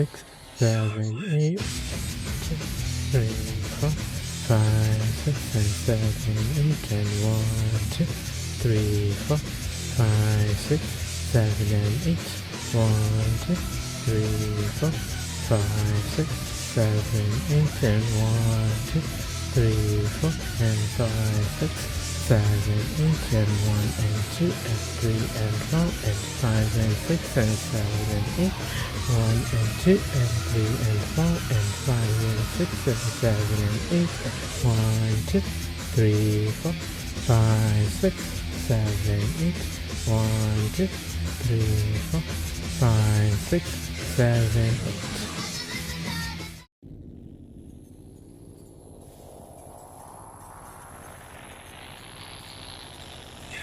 6, 7, 8, 3, 4, 5, 6, and 7, 8, and 1, 2, 3, 4, 5, 6, 7, and 8. 1, 2, 3, 4, 5, 6, 7, 8, and 1, 2, 3, 4, and 5, 6, 7, 8, and 1, and 2, and 3, and 4, and 5, and 6, and 7, and 8, 1, and 2, and 3, and 4, and 5, and 6, and 7, and 8, 1, 2, 3, 4, 5, 6, 7, 8, 1, 2, 3, 4, 5, 6, 7, 8.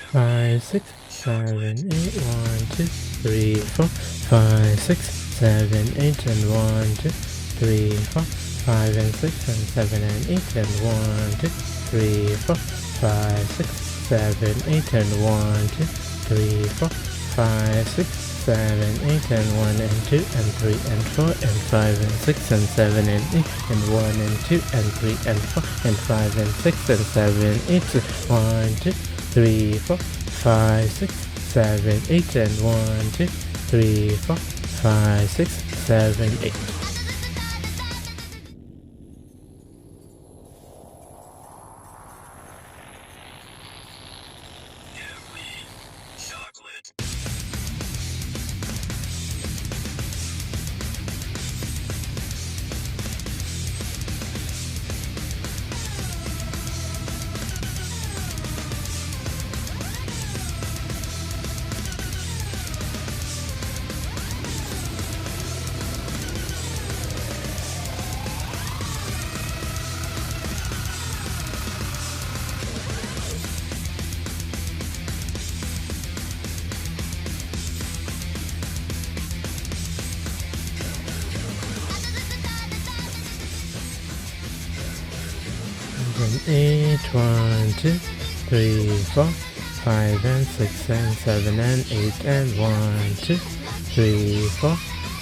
5, 6, 7, 8, 1, 2, 3, 4, 5, 6, 7, 8, and 1, 2, 3, 4, 5, and 6, and 7, and 8, and 1, 2, 3, 4, 5, 6, 7, 8, and 1, 2, 3, 4, 5, 6, 7, 8, and 1, and 2, and 3, and 4, and 5, and 6, and 7, and 8, and 1, and 2, and 3, and 4, and 5, and 6, and 7, 8, 1, 2, 3, 4, 5, 6, 7, 8, and 1, 2, 3, 4, 5, 6, 7, 8. Chocolate. 8, 1, 2, 3, 4, 5, and 6, and 7, and 8, and 1, 2, 3, 4,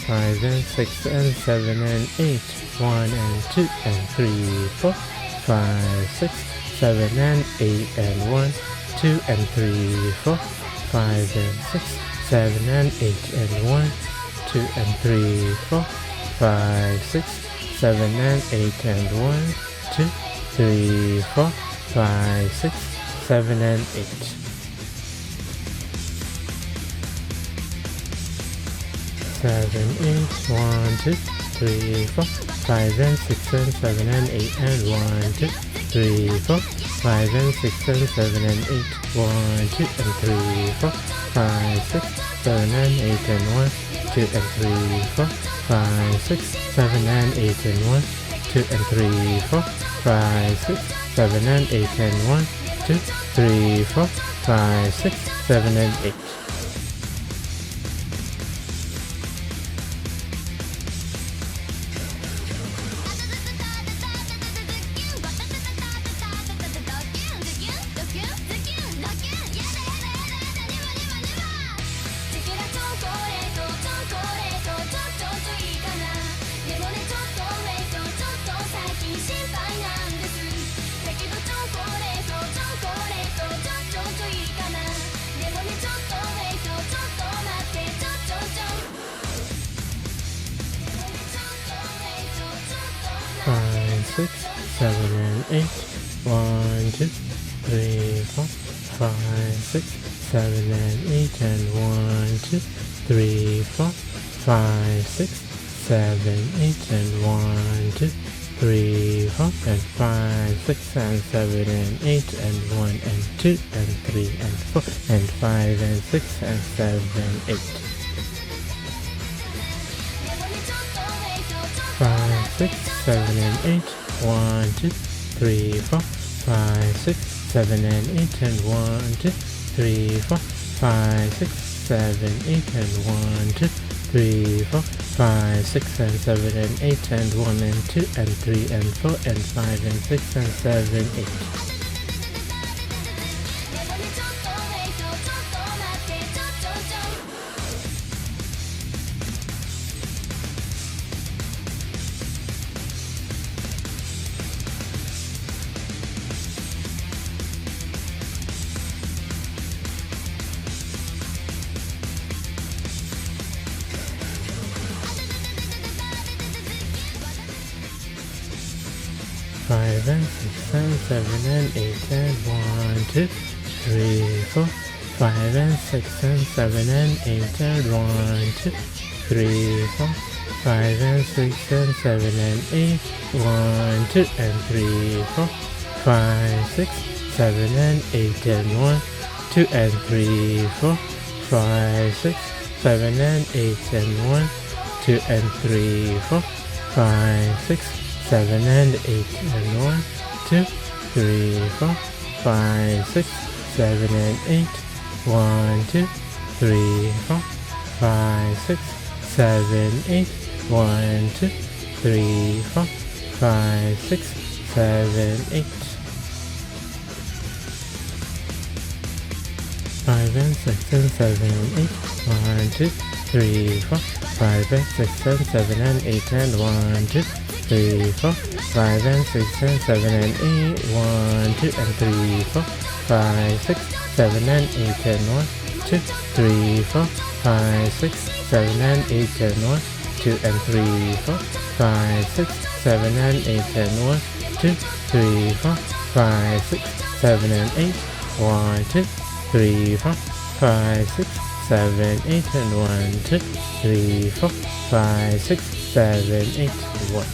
5, and 6, and 7, and 8, 1, and 2, and 3, 4, 5, 6, 7, and 8, and 1, 2, and 3, 4, 5, and 6, 7, and 8, and 1, 2, and 3, 4, 5, 6, 7, and 8, and 1, 2, 3, 4, 5, 6, 7, and 8. 7, 8, 1, 2, 3, 4, 5, and 6, and 7, and 8, and 1, 2, 3, 4, 5, and 6, and 7, and 8, 1, 2, and 3, 4, 5, 6, 7, and 8, and 1, 2, and 3, 4, 5, 6, 7, and 8, and 1, 2, and 3, 4, 5, 6, 7, and 8, and 1, 2, 3, 4, 5, 6, 7, and 8. 5, 6, 7, and 8, 1, 2, 3, 4, 5, 6, 7, and 8, and 1, 2, 3, 4, 5, 6, 7, 8, and 1, 2, 3, 4, and 5, 6, and 7, and 8, and 1, and 2, and 3, and 4, and 5, and 6, and 7, 8. 5, 6, 7, and 8, 1, 2, 3, 4, 5, 6, 7, and 8, and 1, 2, 3, 4, 5, 6, 7, 8, and 1, 2, 3, 4, 5, 6, and 7, and 8, and 1, and 2, and 3, and 4, and 5, and 6, and 7, 8. 5, 5 and 6 and 7 and 8 and 1, 2, 3, 4, 5 and 6 and 7 and 8 and 1, 2, 3, 4, 5 and 6 and 7 and 8, 1, 2 and 3, 4, 5, 6, 7 and 8 and 1, 2 and 3, 4, 5, 6, 7 and 8 and 1, 2 and 3, 4, 5, 6, 7 and 8 and 1, 2, 3, 4, 5, 6, 7 and 8, 1, 2, 3, 4, 5, 6, 7, 8, 1, 2, 3, 4, 5, 6, 7, 8. 5 and 6 and 7 and 8, 1, 2, 3, 4, 5 and 6 and 7 and 8 and 1, 2, 3, 4, 5 and 6 and 7 and 8, 1, 2 and 3, 4, 5, 6, 7 and 8 and 1, 2, 3, 4, 5, 6, 7 and 8 and 1, 2 and 3, 4, 5, 6, 7 and 8 and 1, 2, 3, 4, 5, 6, 7 and 8, 1, 2, 3, 4, 5, 6, 7, 8 and 1, 2, 3, 4, 5, 6, 7, 8, 1.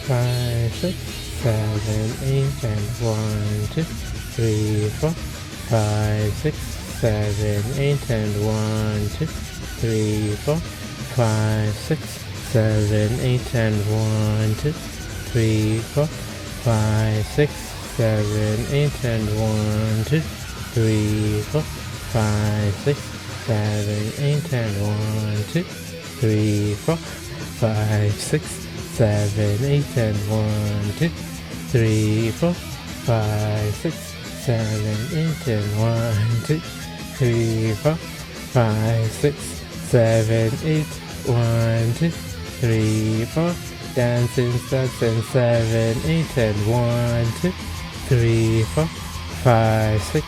Five, 6, 7, 8 and 1, 2, 3, 4, 5, 6, 7, 8 and 1, 2, 3, 4, 5, 6, 7, 8 and 1, 2, 3, 4, 5, 6, 7, 8 and 1, 2, 3, 4, 5, 6, 7, 8 and 1, 2, 3, 4, 5, 6, 7, 8 and 1, 2, 3, 4, 5, 6, 7, 8 and 1, 2, 3, 4, 5, 6, 7, 8, 1, 2, 3, 4, dancing steps and 7, 8 and 1, 2, 3, 4, 5, 6,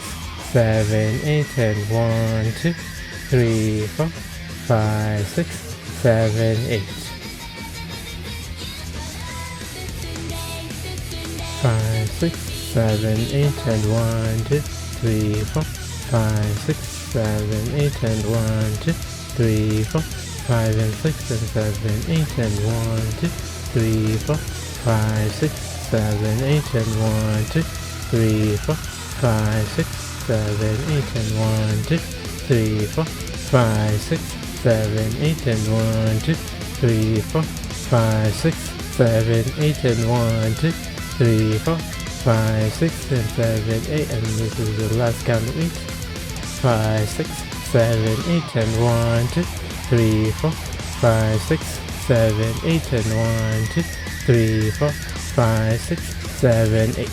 7, 8 and 1, 2, 3, 4, 5, 6, 7, 8. 5, 6, 7, 8 and 1, 2, 3, 4, 5, 6, 7, 8 and 1, 2, 3, 4, 5 and 6 and 7, 8 and 1, 2, 3, 4, 5, 6, 7, 8 and 1, 2, 3, 4, 5, 6, 7, 8 and 1, 2, 3, 4, 5, 6, 7, 8 and 1, 2, 3, 4, 5, 6, 7, 8 and 1, 2, 3, 4, 5, 6 and 7, 8, and this is the last count of 8. 5, 6, 7, 8 and 1, 2, 3, 4, 5, 6, 7, 8 and 1, 2, 3, 4, 5, 6, 7, 8.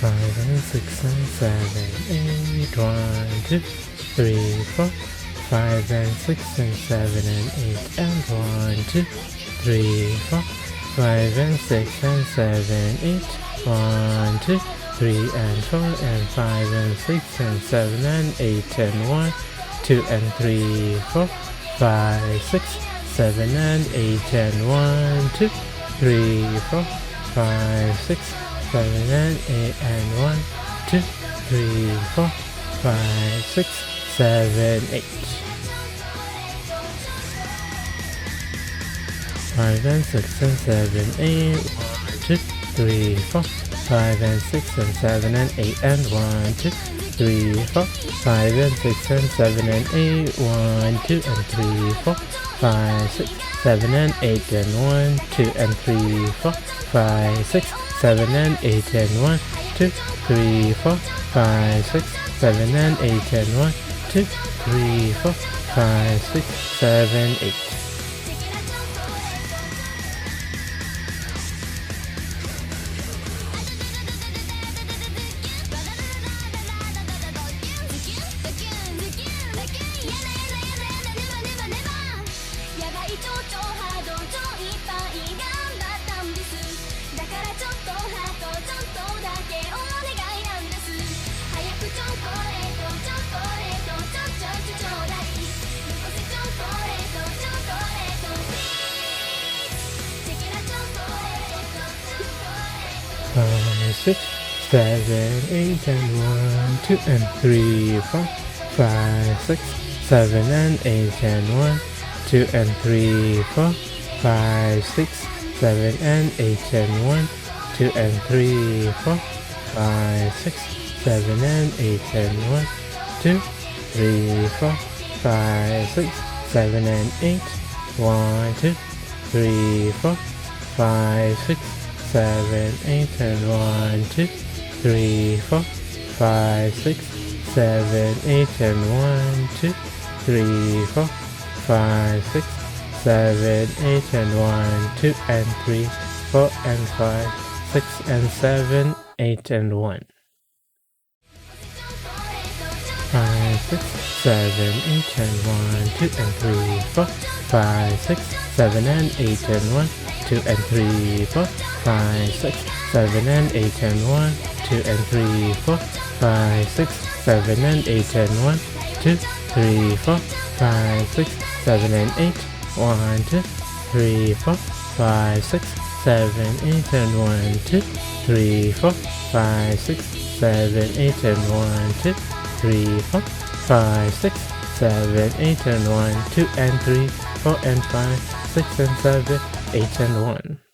5 and 6 and 7, 8, 1, 2, 3, 4, 5 and 6 and 7 and 8 and 1, 2, 3, 4, 5 and 6 and 7, 8, 1, 2, 3 and 4 and 5 and 6 and 7 and 8 and 1, 2 and 3, 4, 5, 6, 7 and 8 and 1, 2, 3, 4, 5, 6, 7 and 8 and 1, 2, 3, 4, 5, 6, 7, 8. 5 and 6 and 7, 8, 1, 2, 3, 4, 5 and 6 and 7 and 8 and 1, 2, 3, 4, 5 and 6 and 7 and 8, 1, 2 and 3, 4, 5, 6, 7 and 8 and 1, 2 and 3, 4, 5, 6, 7 and 8 and 1, 2, 3, 4, 5, 6, 7 and 8 and 1, 2, 3, 4, 5, 6, 7, 8. 5, 6, 7, 8 and 1, 2 and 3, 4, 5, 6, 7 and 8 and 1, 2 and 3, 4, 5, 6, 7 and 8 and 1, 2 and 3, 4, 5, 6, 7 and 8 and 1, 2, 3, 4, 5, 6, 7 and 8, 1, 2, 3, 4, 5, 6, 7, 8 and 1, 2, 3, 4, 5, 6, 7, 8 and 1, 2, 3, 4, 5, 6, 7, 8 and 1, 2 and 3, 4 and 5, 6 and 7, 8 and 1. 5, 6, 7, 8 and 1, 2 and 3, 4, 5, 6, 7 and 8 and 1, 2 and 3, 4, 5, 6, 7 and 8 and 1, 2 and 3, 4, 5, 6, 7 and 8 and 1, 2, 3, 4, 5, 6, 7 and 8, 1, 2, 3, 4, 5, 6, 7, 8 and 1, 2, 3, 4, 5, 6, 7, 8 and 1, 2, 3, 4, 5, 6, 7, 8 and 1, 2 and 3, 4 and 5, 6 and 7, 8 and 1.